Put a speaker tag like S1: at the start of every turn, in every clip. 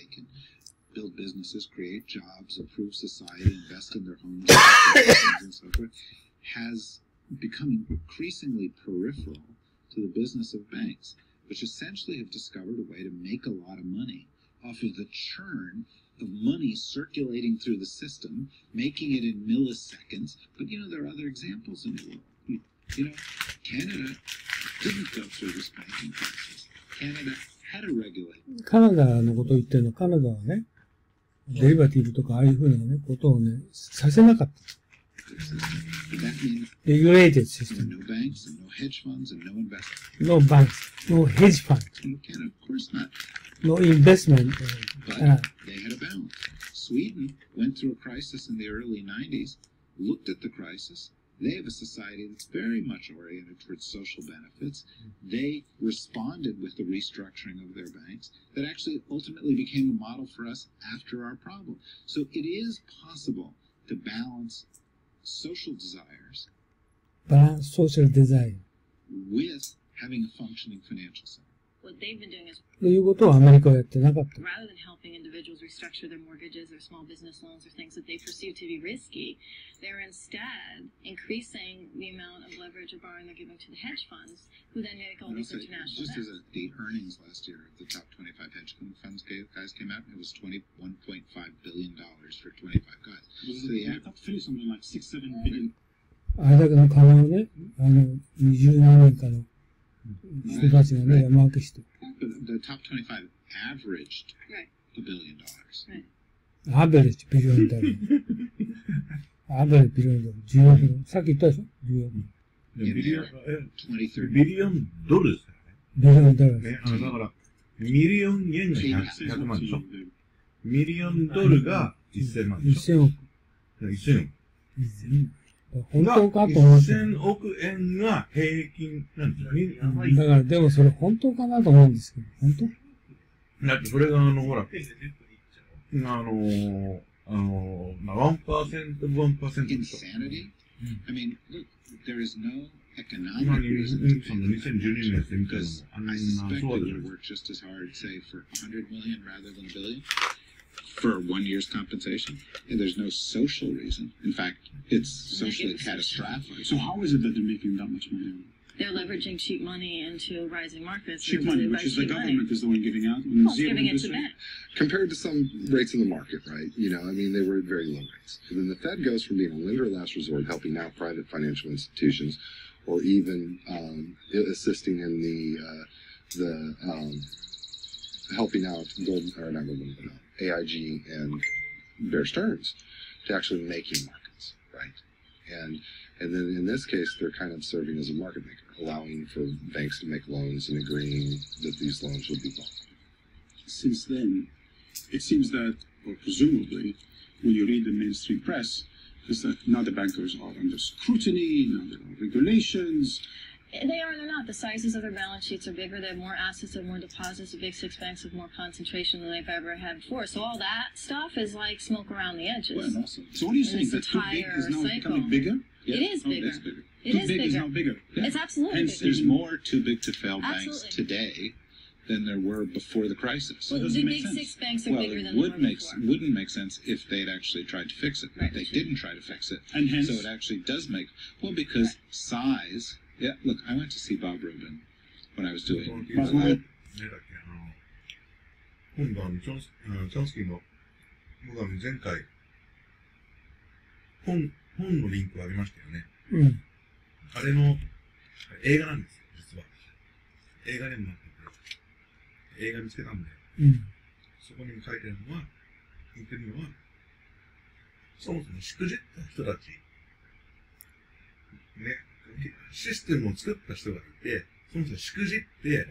S1: they can build businesses, create jobs, improve society, invest in their homes, and so forth, has become increasingly peripheral to the business of banks, which essentially have discovered a way to make a lot of money off of the churn of money circulating through the system, making it in milliseconds. But, there are other examples in the world. Canada didn't go through this banking crisis. Canada had a regulator.
S2: カナダのことを言ってるの、カナダはね、デリバティブとかああいうふうなね、ことをね、させなかった。Regulated system.
S1: No banks and no hedge funds and no investment.
S2: No banks, no hedge fund.
S1: In Canada, of course not.
S2: No investment.
S1: But they had a balance. Sweden went through a crisis in the early 90s, looked at the crisis. They have a society that's very much oriented towards social benefits. They responded with the restructuring of their banks that actually ultimately became a model for us after our problem. So it is possible to balance social desires
S2: social desire.
S1: with having a functioning financial system.
S3: What they've been doing is
S2: ということはアメリカはやってなかった。
S3: rather than helping individuals restructure their mortgages or small business loans or things that they perceive to be risky, they're instead increasing the amount of leverage or borrowing they're giving to the hedge funds, who then make all these international
S1: Just
S3: debts.
S1: as the earnings last year of the top 25 hedge funds guys came out, it was $21.5 billion for 25 guys. So the
S4: top three something like 6-7 billion.
S2: あれだけの金をね、20何年かの人たちがね、山分けして。
S1: The top 25 averaged $1 billion.
S3: Right.
S2: アベレージビリオンダラー。アベレージビリオンダラー。10億円。さっき言ったでしょ ?10 億円。
S5: ビリオンドルですからね。
S2: ビリオンダラー。
S5: ね、だから、ミリオン円が100万でしょ。ミリオンドルが1000万でしょ。
S2: 1000億。
S5: 1000億。
S2: 本当かと思って。
S5: 1000億円が平均なんですよ。
S2: だから、でもそれ本当かなと思うんですけど、本当？
S5: だってそれがほら、1%、1%でしょ。
S1: Insanity? I mean, look, there is no
S5: 今
S1: economic
S5: に、
S1: reason
S5: その2012年のやつ見たら
S1: because
S5: あんな
S1: I suspect
S5: そう
S1: it
S5: だよ
S1: would work just as hard, say, for 100 million rather than a billion for 1 year's compensation. And there's no social reason. In fact, it's socially catastrophic.
S4: So how is it that they're making that much money?
S3: They're leveraging cheap money into rising markets.
S4: Cheap money, which is the government is the one giving out.
S3: Well, giving it to banks.
S6: Compared to some rates in the market, right? They were at very low rates. And then the Fed goes from being a lender of last resort, helping out private financial institutions, or even assisting in the helping out AIG and Bear Stearns to actually making markets, right? And then in this case, they're kind of serving as a market maker, allowing for banks to make loans and agreeing that these loans will be bought.
S4: Since then, it seems that, or presumably, when you read the mainstream press, is that now the bankers are under scrutiny, now there are regulations.
S3: They are, they're not. The sizes of their balance sheets are bigger. They have more assets, they have more deposits. The big six banks have more concentration than they've ever had before. So all that stuff is like smoke around the edges.
S4: Well, awesome. So what are you saying? That too big is now becoming bigger?
S3: Yeah. It is bigger.
S1: It is bigger.
S3: It
S4: Too
S3: is
S4: big
S3: bigger.
S4: is now bigger.
S1: Yeah.
S3: It's absolutely
S4: Hence,
S3: bigger.
S1: There's more too big to fail banks
S3: Absolutely.
S1: today than there were before the crisis.
S3: Well,
S4: does
S3: the
S4: it
S3: big
S4: make sense?
S3: six banks are
S1: Well,
S3: bigger
S1: it
S3: than they were before.
S1: wouldn't make sense if they'd actually tried to fix it.
S3: Right.
S1: They didn't try to fix it.
S4: And hence,
S1: So it actually does make, well, because size, yeah, look, I went to see Bob Rubin when I was doing,
S5: ねだっけ今度チョンスキーの、僕は前回、本のリンクをあげましたよね。
S2: うん。
S5: あれの映画なんですよ、実は。映画でもなってて、映画見つけたんで、
S2: うん。
S5: そこに書いてあるのは、言ってるのは、そもそもしくじった人たち、ね、システムを作った人がいて、その人がしくじって、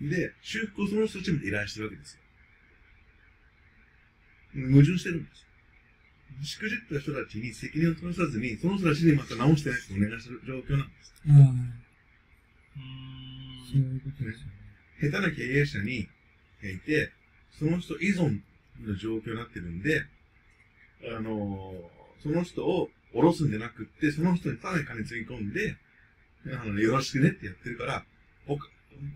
S5: で、修復をその人たちに依頼してるわけですよ。矛盾してるんですよ。しくじった人たちに責任を取らさずに、その人たちにまた直してないとお願いする状況なんです。
S2: ああ。そういうことですよね。
S5: 下手な経営者にいて、その人依存の状況になってるんで、その人を下ろすんじゃなくって、その人にさらに金つぎ込んで、よろしくねってやってるから、
S2: こ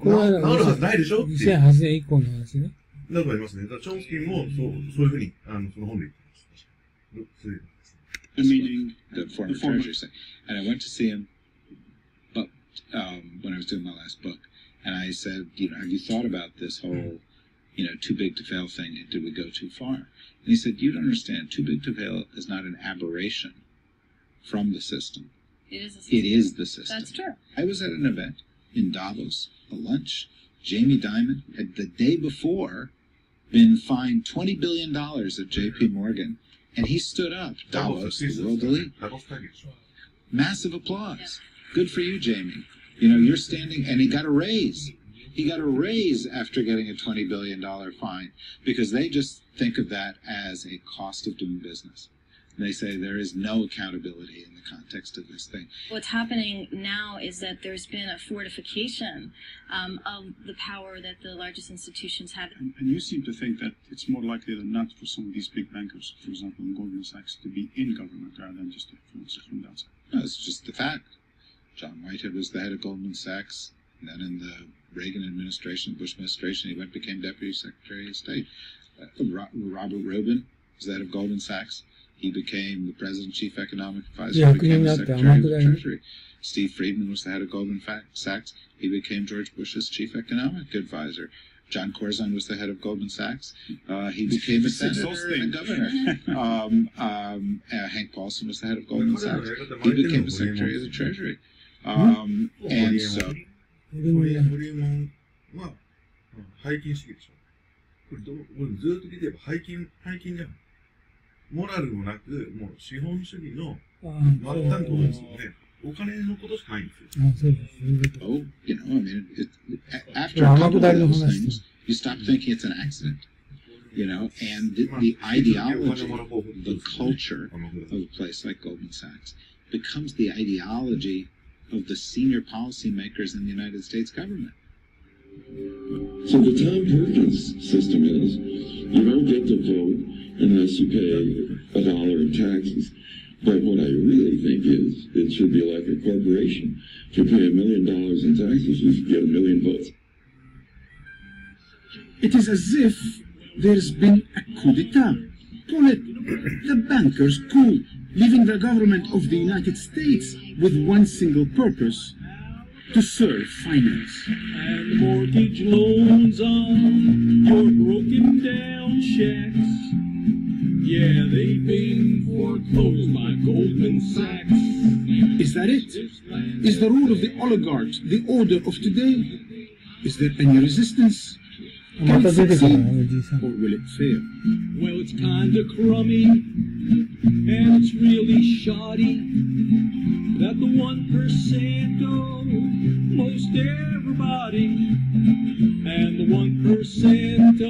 S2: れは
S5: 治るはずないでしょっていう。
S2: 2008年以降の話ね。
S5: だと思いますね。だからチョンスキーもそういうふうにその本で言ってます。そういうですね。
S1: Meaning the former Treasury Secretary. And I went to see him, but when I was doing my last book, and I said, have you thought about this whole, too big to fail thing? Did we go too far? And he said, you don't understand. Too big to fail is not an aberration from the system.
S3: It is a system.
S1: It is the system.
S3: That's true.
S1: I was at an event in Davos, a lunch. Jamie Dimon had the day before been fined $20 billion at J.P. Morgan. And he stood up. Davos, the world elite. Massive applause. Good for you, Jamie. You're standing, and he got a raise. He got a raise after getting a $20 billion fine because they just think of that as a cost of doing business. And they say there is no accountability in the context of this thing.
S3: What's happening now is that there's been a fortification of the power that the largest institutions have.
S4: And you seem to think that it's more likely than not for some of these big bankers, for example, in Goldman Sachs, to be in government rather than just to influence it from the outside.
S1: No, it's just the fact. John Whitehead was the head of Goldman Sachs. And then in the Reagan administration, Bush administration, he became Deputy Secretary of State. Robert Rubin was the head of Goldman Sachs. He became the President's Chief Economic Advisor. He became the Secretary of the Treasury. Steve Friedman was the head of Goldman Sachs. He became George Bush's Chief Economic Advisor. John Corzine was the head of Goldman Sachs. He became a senator and a governor. Hank Paulson was the head of Goldman Sachs. He became the Secretary of the Treasury. And so...
S5: ホリエモンは、背金主義でしょ。これずっと聞いてれば背金じゃん。モラルもなく、もう資本主義の末端ってことですよね。お金のことしかないんですよ。
S2: そうです。
S1: Oh, after a couple of those things, you stop thinking it's an accident. And the ideology, the culture of a place like Goldman Sachs becomes the ideology of the senior policymakers in the United States government.
S7: So the Tom Perkins system is, you don't get to vote unless you pay $1 in taxes. But what I really think is, it should be like a corporation. If you pay $1 million in taxes, you should get 1 million votes.
S8: It is as if there's been a coup d'etat. Call it the bankers' coup, leaving the government of the United States with one single purpose: to serve finance.
S9: And mortgage loans on your broken down checks. Yeah, they've been foreclosed by Goldman Sachs.
S8: Is that it? Is the rule of the oligarchs the order of today? Is there any resistance? Can it succeed, or will it fail?
S9: Well, it's kinda crummy, and it's really shoddy that the 1% of most everybody, and the 1% of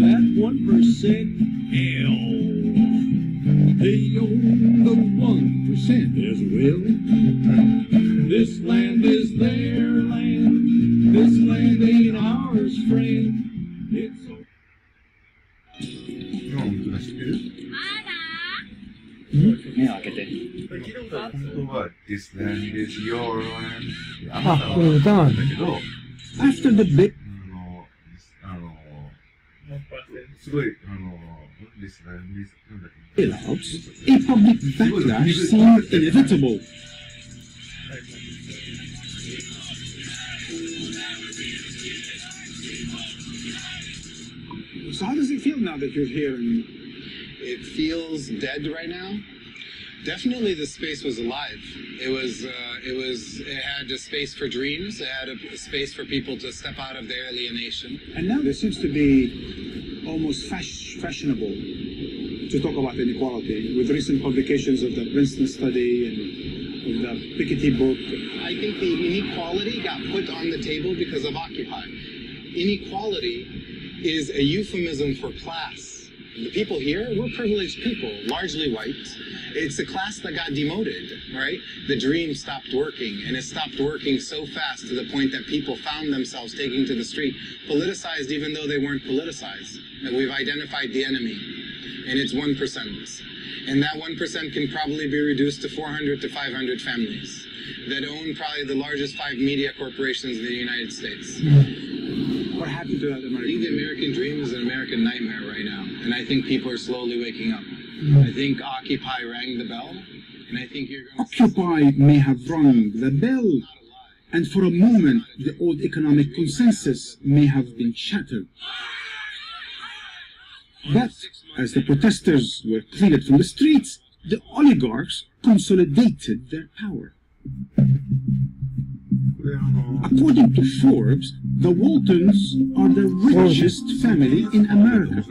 S9: that 1%, hell, they own the 1% as well. This land is their land, this land ain't ours, friend. It's so...
S10: 目を開けて。
S5: 本当は This land is your land。
S2: あ、これ歌なんだけど。
S8: After the big
S5: すごいThis land is なんだっけ。
S8: bailouts, a public backlash seemed inevitable.
S4: So how does it feel now that you're here?
S11: It feels dead right now. Definitely the space was alive. It had a space for dreams. It had a space for people to step out of their alienation.
S4: And now there seems to be almost fashionable to talk about inequality with recent publications of the Princeton study and of the Piketty book.
S11: I think the inequality got put on the table because of Occupy. Inequality is a euphemism for class. The people here, we're privileged people, largely white. It's a class that got demoted, right? The dream stopped working, and it stopped working so fast to the point that people found themselves taking to the street, politicized even though they weren't politicized. And we've identified the enemy, and it's 1%. And that 1% can probably be reduced to 400 to 500 families that own probably the largest 5 media corporations in the United States. What happened to that American? I think the American dream is an American nightmare right now, and I think people are slowly waking up. I think Occupy rang the bell, and I think you're going to...
S8: Occupy may have rung the bell, and for a moment the old economic consensus may have been shattered. But as the protesters were cleared from the streets, the oligarchs consolidated their power. According to Forbes, the Waltons are the richest family in America.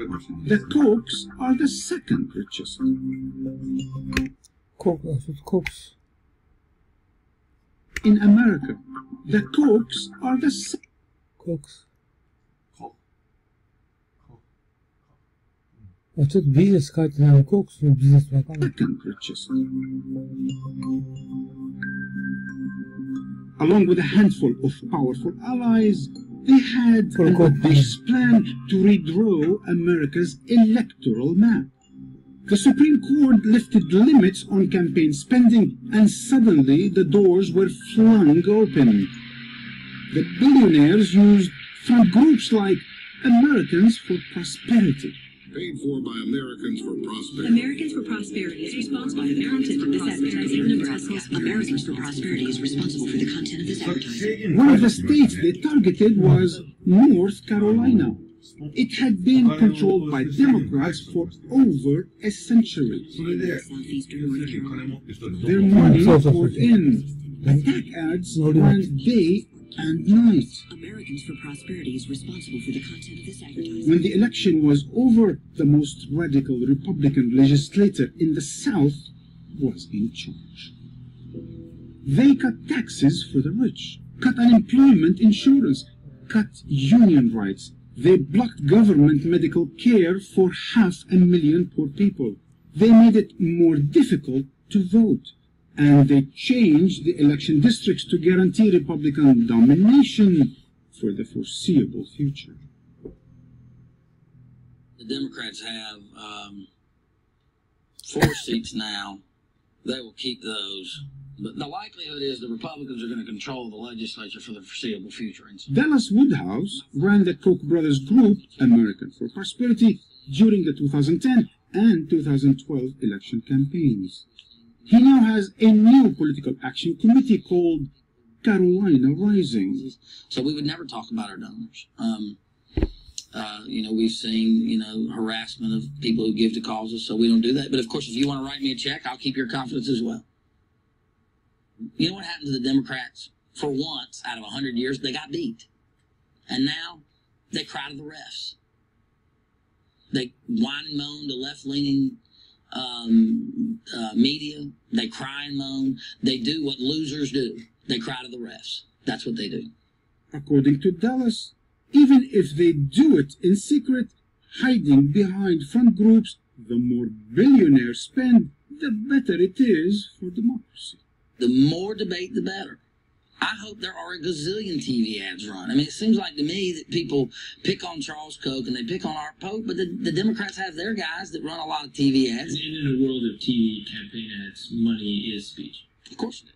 S8: The Kochs are the second richest.
S2: Kochs.
S8: In America, the Kochs are the second.
S2: Kochs. ちょっとビジネス書いてないので、コークスのビジネスわかんない。
S8: Along with a handful of powerful allies, they had an ambitious plan to redraw America's electoral map. The Supreme Court lifted limits on campaign spending, and suddenly the doors were flung open. The billionaires used front groups like Americans for Prosperity.
S12: Paid for by Americans for Prosperity.
S13: Americans for Prosperity is responsible for the content of this advertising in Nebraska. Americans for Prosperity is responsible for the content of this advertising.
S8: One of the states they targeted was North Carolina. It had been controlled by Democrats for over a century. Their money poured in. Attack ads ran day and night.
S13: Americans for Prosperity is responsible for the content of this advertising.
S8: When the election was over, the most radical Republican legislator in the South was in charge. They cut taxes for the rich, cut unemployment insurance, cut union rights. They blocked government medical care for 500,000 poor people. They made it more difficult to vote. And they changed the election districts to guarantee Republican domination for the foreseeable future.
S14: The Democrats have 4 seats now. They will keep those. But the likelihood is the Republicans are going to control the legislature for the foreseeable future.
S8: Dallas Woodhouse ran the Koch brothers group, American for Prosperity, during the 2010 and 2012 election campaigns. He now has a new political action committee called Carolina Rising.
S14: So we would never talk about our donors. We've seen, harassment of people who give to causes, so we don't do that. But of course, if you want to write me a check, I'll keep your confidence as well. You know what happened to the Democrats? For once, out of 100 years, they got beat. And now, they cry to the refs. They whine and moan to left-leaning media. They cry and moan. They do what losers do. They cry to the refs. That's what they do.
S8: According to Dallas, even if they do it in secret, hiding behind front groups, the more billionaires spend, the better it is for democracy.
S14: The more debate, the better. I hope there are a gazillion TV ads run. I mean, it seems like to me that people pick on Charles Koch and they pick on Art Pope, but the Democrats have their guys that run a lot of TV ads.
S15: And in a world of TV campaign ads, money is speech.
S14: Of course it is.